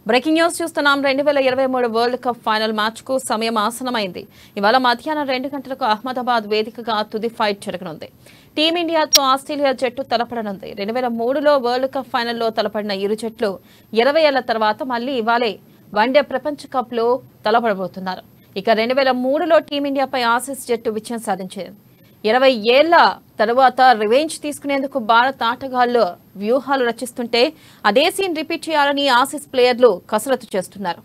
Breaking news చూస్తున్నాం. 2023 world cup final match కు సమయం ఆసనమైంది. ఇవాళ మధ్యాహ్నం 2 గంటలకు అహ్మదాబాద్ వేదికగా తుది ఫైట్ జరగనుంది. టీమిండియాతో ఆస్ట్రేలియా జట్టు తలపడనుంది. 2003లో వరల్డ్ కప్ ఫైనల్లో తలపడిన ఇరు జట్లు 20 ఏళ్ల తర్వాత మళ్లీ ఇవాళే వన్డే ప్రపంచ కప్ లో తలపడబోతున్నారు. ఇక 2003లో టీమిండియాపై ఆసీస్ జట్టు విజయం సాధించింది. 20 ఏళ్ల తరువాత రివెంజ్ తీసుకునేందుకు భారత ఆటగాళ్లు వ్యూహాలు రచిస్తుంటే అదే సీన్ రిపీట్ చేయాలని ఆసీస్ ప్లేయర్లు కసరత్తు చేస్తున్నారు.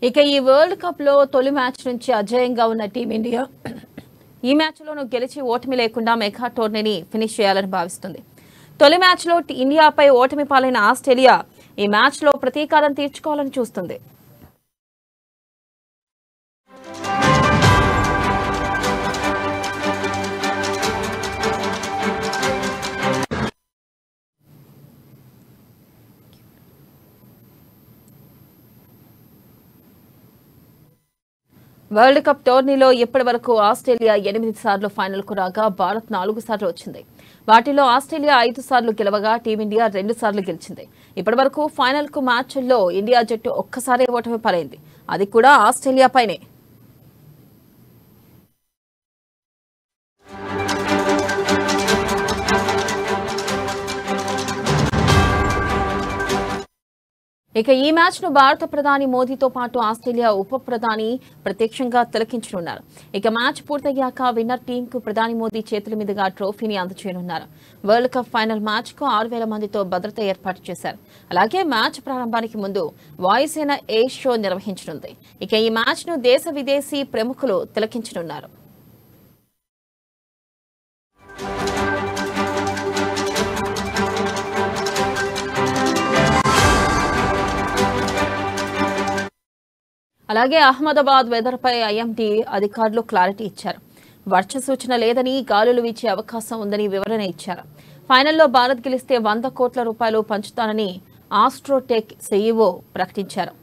ఇక ఈ వరల్డ్ కప్ లో తొలి మ్యాచ్ నుంచి అజేయంగా ఉన్న టీమిండియా ఈ మ్యాచ్ లోనూ గెలిచి ఓటమి లేకుండా మెగా టోర్నీని ఫినిష్ చేయాలని భావిస్తుంది. తొలి మ్యాచ్ లో ఇండియాపై ఓటమి పాలైన ఆస్ట్రేలియా ఈ మ్యాచ్ లో ప్రతీకారం తీర్చుకోవాలని చూస్తుంది. వరల్డ్ కప్ టోర్నీలో ఇప్పటి వరకు ఆస్ట్రేలియా 8 సార్లు ఫైనల్ కు రాగా భారత్ 4 సార్లు వచ్చింది. వాటిలో ఆస్ట్రేలియా 5 సార్లు గెలవగా టీమిండియా 2 సార్లు గెలిచింది. ఇప్పటి వరకు ఫైనల్ కు మ్యాచ్ల్లో ఇండియా జట్టు ఒక్కసారే ఓటమి పాలైంది. అది కూడా ఆస్ట్రేలియాపైనే. ఇక ఈ మ్యాచ్ ను భారత ప్రధాని మోదీతో పాటు ఆస్ట్రేలియా ఉప ప్రధాని ప్రత్యక్షంగా తిలకించనున్నారు. ఇక మ్యాచ్ పూర్తయ్యాక విన్నర్ టీం కు ప్రధాని మోదీ చేతుల మీదుగా ట్రోఫీని అందజేయనున్నారు. వరల్డ్ కప్ ఫైనల్ మ్యాచ్ కు 6,000 మందితో భద్రత ఏర్పాటు చేశారు. అలాగే మ్యాచ్ ప్రారంభానికి ముందు వాయుసేన ఎయిర్ షో నిర్వహించనుంది. ఇక ఈ మ్యాచ్ ను దేశ విదేశీ ప్రముఖులు తిలకించనున్నారు. అలాగే అహ్మదాబాద్ వెదర్ పై ఐఎండీ అధికారులు క్లారిటీ ఇచ్చారు. వర్ష సూచన లేదని, గాలులు వీచే అవకాశం ఉందని వివరణ ఇచ్చారు. ఫైనల్లో భారత్ గెలిస్తే 100 కోట్ల రూపాయలు పంచుతానని ఆస్ట్రోటెక్ సీఈఓ ప్రకటించారు.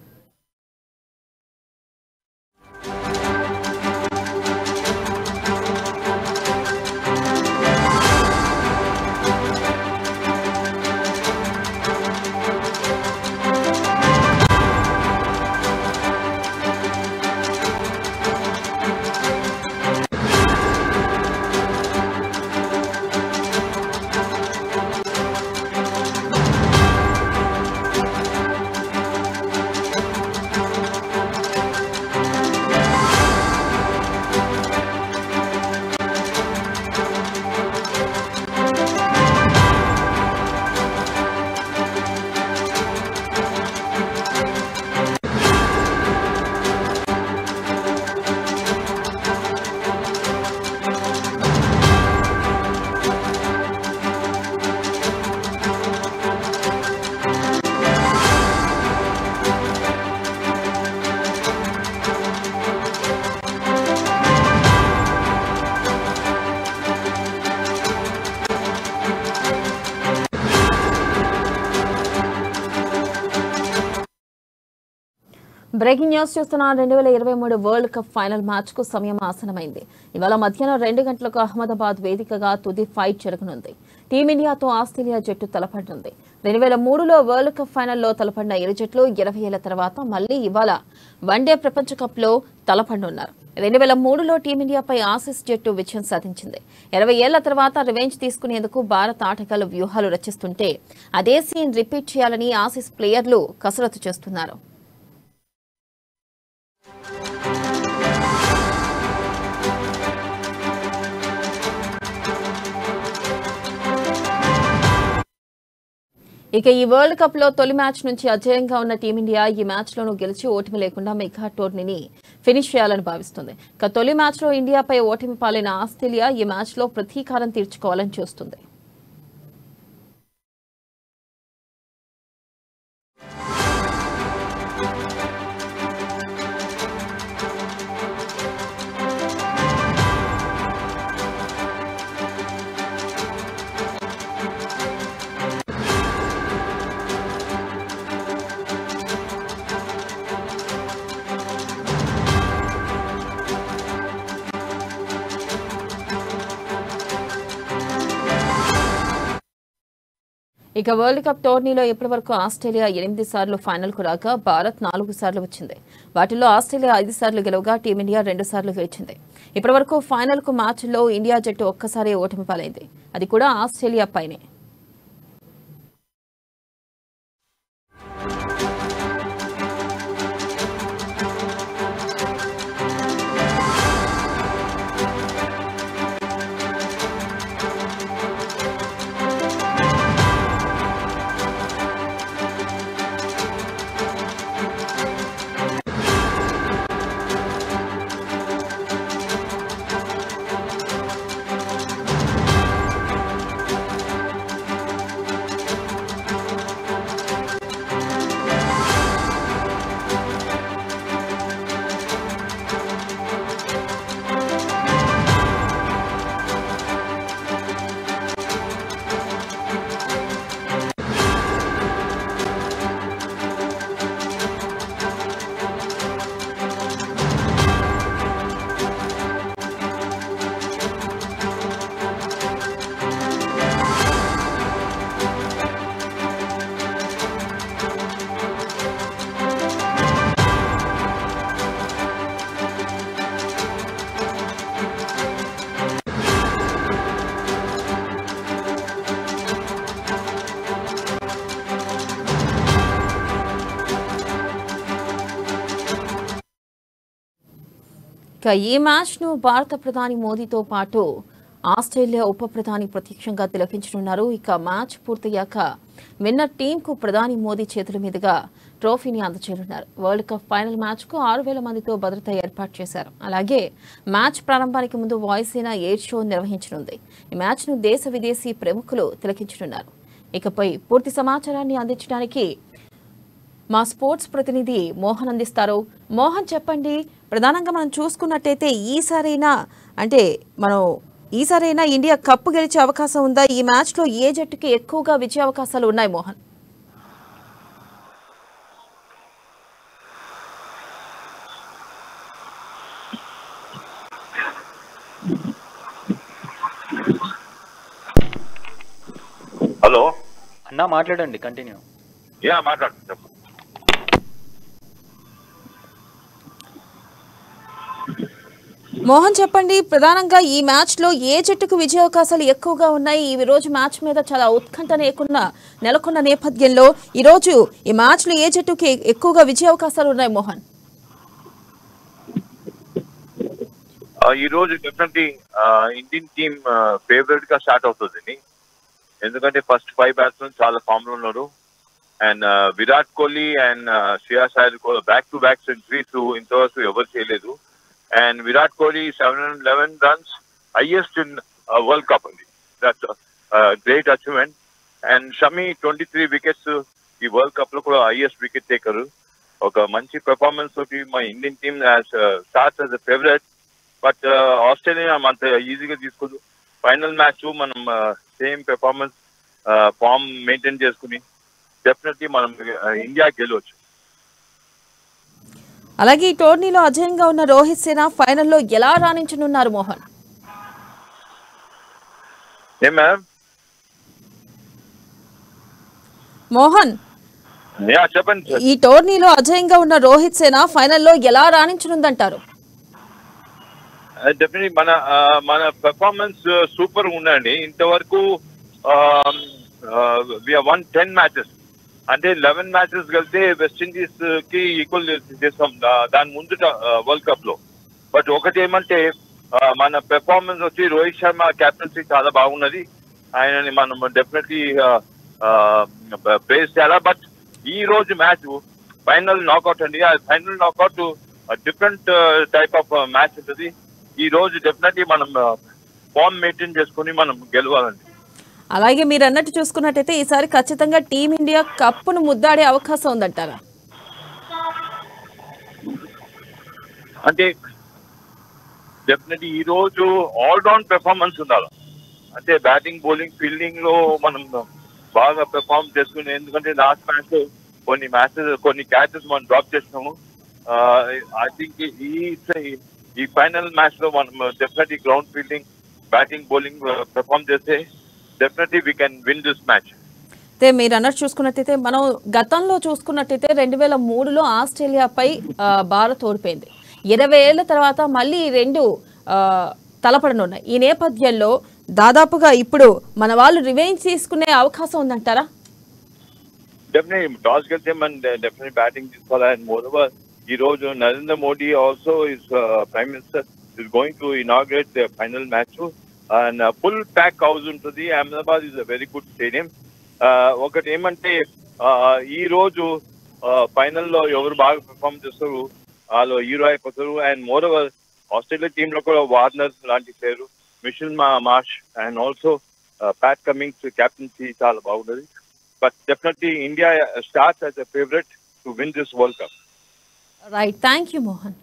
బ్రేకింగ్ న్యూస్ చూస్తున్న 2023 వరల్డ్ కప్ ఫైనల్ మ్యాచ్ కు సమయం ఆసనమైంది. ఇవాళ మధ్యాహ్నం 2 గంటలకు అహ్మదాబాద్ వేదికగా తుది ఫైట్ జరగనుంది. టీమిండియాతో ఆస్ట్రేలియా జట్టు తలపడనుంది. 2003లో వరల్డ్ కప్ ఫైనల్లో తలపడిన ఇరు జట్లు 20 ఏళ్ల తర్వాత మళ్లీ ఇవాళ వన్డే ప్రపంచ కప్ లో తలపడనున్నారు. 2003లో టీమిండియాపై ఆసీస్ జట్టు విజయం సాధించింది. 20 ఏళ్ల తర్వాత రివెంజ్ తీసుకునేందుకు భారత ఆటగాళ్లు వ్యూహాలు రచిస్తుంటే అదే సీన్ రిపీట్ చేయాలని ఆసీస్ ప్లేయర్లు కసరత్తు చేస్తున్నారు. ఇక ఈ వరల్డ్ కప్ లో తొలి మ్యాచ్ నుంచి అజేయంగా ఉన్న టీమిండియా ఈ మ్యాచ్ లోనూ గెలిచి ఓటమి లేకుండా మెగా టోర్నీని ఫినిష్ చేయాలని భావిస్తుంది. ఇక తొలి మ్యాచ్ లో ఇండియాపై ఓటమి పాలైన ఆస్ట్రేలియా ఈ మ్యాచ్ లో ప్రతీకారం తీర్చుకోవాలని చూస్తుంది. ఇక వరల్డ్ కప్ టోర్నీలో ఇప్పటివరకు ఆస్ట్రేలియా 8 సార్లు ఫైనల్కు రాగా భారత్ 4 సార్లు వచ్చింది. వాటిలో ఆస్ట్రేలియా 5 సార్లు గెలవగా టీమిండియా 2 సార్లు గెలిచింది. ఇప్పటివరకు ఫైనల్కు మ్యాచ్ల్లో ఇండియా జట్టు ఒక్కసారి ఓటమి పాలైంది. అది కూడా ఆస్ట్రేలియా పైనే. ఇక ఈ మ్యాచ్ను భారత ప్రధాని మోదీతో పాటు ఆస్ట్రేలియా ఉప ప్రధాని ప్రత్యక్షంగా తిలకించనున్నారు. ఇక మ్యాచ్ పూర్తయ్యాక విన్నర్ టీంకు ప్రధాని మోదీ చేతుల మీదుగా ట్రోఫీని అందజేయనున్నారు. వరల్డ్ కప్ ఫైనల్ మ్యాచ్కు 6,000 మందితో భద్రత ఏర్పాటు చేశారు. అలాగే మ్యాచ్ ప్రారంభానికి ముందు వాయుసేన ఎయిర్ షో నిర్వహించనుంది. ఈ మ్యాచ్ను దేశ విదేశీ ప్రముఖులు తిలకించనున్నారు. ఇకపై పూర్తి సమాచారాన్ని అందించడానికి మా స్పోర్ట్స్ ప్రతినిధి మోహన్ అందిస్తారు. మోహన్, చెప్పండి, ప్రధానంగా మనం చూసుకున్నట్టయితే ఈసారైనా ఇండియా కప్పు గెలిచే అవకాశం ఉందా? ఈ మ్యాచ్ లో ఏ జట్టుకి ఎక్కువగా విజయ అవకాశాలు ఉన్నాయి మోహన్? హలో అన్నా, మాట్లాడండి, కంటిన్యూ. మాట్లాడు. మోహన్, చెప్పండి, ప్రధానంగా ఈ మ్యాచ్ లో ఏ జట్టుకు విజయ అవకాశాలు ఎక్కువగా ఉన్నాయి? ఈ రోజు మ్యాచ్ మీద చాలా ఉత్కంఠ నెలకొన్న నేపథ్యంలో ఈ రోజు ఈ మ్యాచ్ లో ఏ జట్టుకి ఎక్కువగా విజయ అవకాశాలు ఉన్నాయి మోహన్? ఈ రోజు డెఫినెట్లీ ఇండియన్ టీమ్ ఫేవరెట్ గా స్టార్ట్ అవుతుంది. ఎందుకంటే ఫస్ట్ 5 బ్యాట్స్మెన్ చాలా ఫామ్ లో ఉన్నారు. And Virat Kohli and Shreyas Iyer back to back centuries ఇంతవరకు ఎవరు చేయలేదు. And Virat Kohli 711 runs, highest in World Cup. That's a great achievement. And Shami 23 wickets ఈ World Cup లో కూడా highest wicket taker. ఒక మంచి పెర్ఫార్మెన్స్ తోటి మా Indian team starts as a favorite. But Australia అంత ఈజీగా తీసుకోదు. ఫైనల్ మ్యాచ్ మనం సేమ్ పెర్ఫార్మెన్స్ ఫామ్ మెయింటైన్ చేసుకుని డెఫినెట్లీ మనం ఇండియా గెలవచ్చు. అలాగే ఈ టోర్నీలో అజయంగా ఉన్న రోహిత్ సేన ఫైనల్లో ఎలా రాణించనున్నారు మోహన్? మోహన్, చెప్పండి. ఈ టోర్నీలో అజయంగా ఉన్న రోహిత్ సేన ఫైనల్లో ఎలా రాణించనుందంటారు? డెఫినెట్లీ మన పెర్ఫార్మెన్స్ సూపర్ ఉందండి. ఇంతవరకు వి హావ్ వన్ 10 మ్యాచెస్. అంటే 11 మ్యాచెస్ కలిస్తే వెస్టిండీస్ కి ఈక్వల్ చేస్తాం దాని ముందు వరల్డ్ కప్ లో. బట్ ఒకటి ఏమంటే మన పెర్ఫార్మెన్స్ వచ్చి రోహిత్ శర్మ కెప్టెన్సీ చాలా బాగున్నది. ఆయనని మనం డెఫినెట్లీ ప్రేస్ చేయాలా. బట్ ఈ రోజు మ్యాచ్ ఫైనల్ నాకౌట్ అండి. ఆ final knockout different type of match ఉంటుంది. ఈ రోజు డెఫినెట్లీ మనం ఫామ్ మెయింటైన్ చేసుకుని మనం గెలవాలండి. అలాగే మీరు అన్నట్టు చూసుకున్నట్టయితే ఈసారి ఖచ్చితంగా టీమిండియా కప్పును ముద్దాడే అవకాశం ఉందంటారా? అంటే డెఫినెట్లీ ఈ రోజు ఆల్రౌండ్ పెర్ఫార్మెన్స్ ఉండాలి. అంటే బ్యాటింగ్, బౌలింగ్, ఫీల్డింగ్ లో మనం బాగా పెర్ఫార్మ్ చేసుకుని, ఎందుకంటే లాస్ట్ మ్యాచ్ కొన్ని క్యాచెస్ మనం డ్రాప్ చేసినాము. ఐ థింక్ ఈ ఫైనల్ మ్యాచ్ లో మనం definitely ground fielding, batting, bowling perform చేస్తే definitely we can win this match. అయితే మీరు అన్నట్టు చూసుకున్నట్టయితే మనం గతంలో చూసుకున్నట్టయితే 2003లో ఆస్ట్రేలియాపై భారత్ ఓడిపోయింది. 20 ఏళ్ల తర్వాత మళ్ళీ రెండు తలపడనున్నాయి. ఈ నేపథ్యంలో దాదాపుగా ఇప్పుడు మన వాళ్ళు రివెంజ్ తీసుకునే అవకాశం ఉందంటారా? Definitely, toss gets him and definitely batting this for and moreover, Narendra Modi also is Prime Minister is going to inaugurate the final match and full pack house into the Ahmedabad is a very good stadium. ఒకటి ఏమంటే ఈ రోజు final లో ఎవరు బాగా perform చేస్తారు వాళ్ళు hero అయిపోతారు. And moreover Australia team లో కూడా వార్నర్ లాంటి player, Mitchell Marsh and also Pat Cummins captaincy చాలా బాగుంటుంది. But definitely India starts as a favorite to win this World Cup. Right. Thank you, Mohan.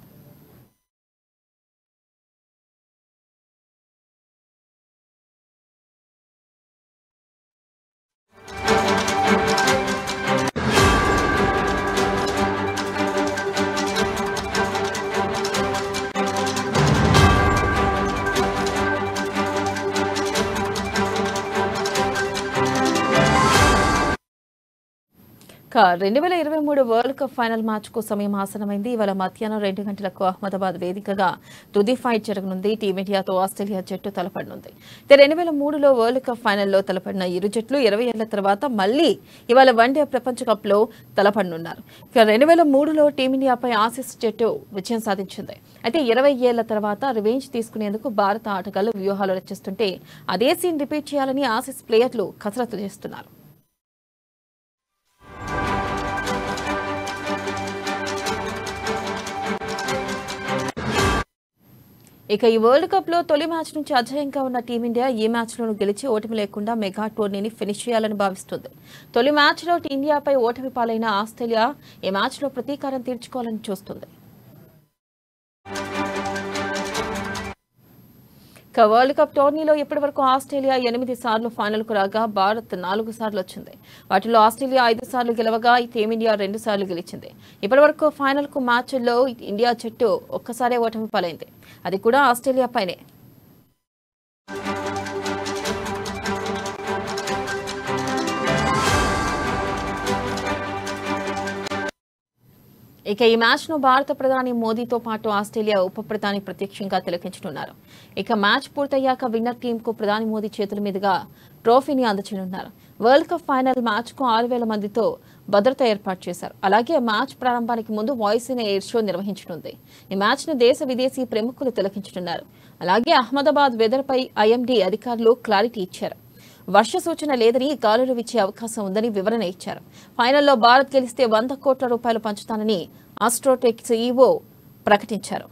ఇక 2023 world cup final match కు సమయం ఆసనమైంది. ఇవాళ మధ్యాహ్నం 2 గంటలకు అహ్మదాబాద్ వేదికగా తుది ఫైట్ జరగనుంది. టీమిండియాతో ఆస్ట్రేలియా జట్టు తలపడనుంది. 2003లో వరల్డ్ కప్ ఫైనల్లో తలపడిన ఇరు జట్లు 20 ఏళ్ల తర్వాత మళ్లీ ఇవాళ వన్డే ప్రపంచ కప్ లో తలపడనున్నారు. ఇక 2003లో టీమిండియాపై ఆసీస్ జట్టు విజయం సాధించింది. అయితే 20 ఏళ్ల తర్వాత రివెంజ్ తీసుకునేందుకు భారత ఆటగాళ్లు వ్యూహాలు రచిస్తుంటే అదే సీన్ రిపీట్ చేయాలని ఆసీస్ ప్లేయర్లు కసరత్తు చేస్తున్నారు. ఇక ఈ వరల్డ్ కప్ లో తొలి మ్యాచ్ నుంచి అజేయంగా ఉన్న టీమిండియా ఈ మ్యాచ్ లోను గెలిచి ఓటమి లేకుండా మెగా టోర్నీని ఫినిష్ చేయాలని భావిస్తుంది. తొలి మ్యాచ్ లో ఇండియాపై ఓటమి పాలైన ఆస్ట్రేలియా ఈ మ్యాచ్ లో ప్రతీకారం తీర్చుకోవాలని చూస్తుంది. ఇక వరల్డ్ కప్ టోర్నీలో ఇప్పటివరకు ఆస్ట్రేలియా 8 సార్లు ఫైనల్ కు రాగా భారత్ 4 సార్లు వచ్చింది. వాటిలో ఆస్ట్రేలియా 5 సార్లు గెలవగా టీమిండియా 2 సార్లు గెలిచింది. ఇప్పటివరకు ఫైనల్ కు మ్యాచ్ల్లో ఇండియా జట్టు ఒక్కసారే ఓటమి పాలైంది, అది కూడా ఆస్ట్రేలియా పైనే. ఇక ఈ మ్యాచ్ ను భారత ప్రధాని మోదీతో పాటు ఆస్ట్రేలియా ఉప ప్రధాని ప్రత్యక్షంగా తిలకించనున్నారు. ఇక మ్యాచ్ పూర్తయ్యాక విన్నర్ టీమ్ కు ప్రధాని మోదీ చేతుల మీదుగా ట్రోఫీని అందజేయనున్నారు. వరల్డ్ కప్ ఫైనల్ మ్యాచ్ కు 6,000 మందితో భద్రత ఏర్పాటు చేశారు. అలాగే మ్యాచ్ ప్రారంభానికి ముందు వాయిస్ ఇన్ ఎయిర్ షో నిర్వహించనుంది. ఈ మ్యాచ్ ను దేశ విదేశీ ప్రముఖులు తిలకించనున్నారు. అలాగే అహ్మదాబాద్ వెదర్ పై ఐఎండీ అధికారులు క్లారిటీ ఇచ్చారు. వర్ష సూచన లేదని గాలులు వీచే అవకాశం ఉందని వివరణ ఇచ్చారు. ఫైనల్లో భారత్ గెలిస్తే 100 కోట్ల రూపాయలు పంచుతానని ఆస్ట్రోటెక్ సీఈఓ ప్రకటించారు.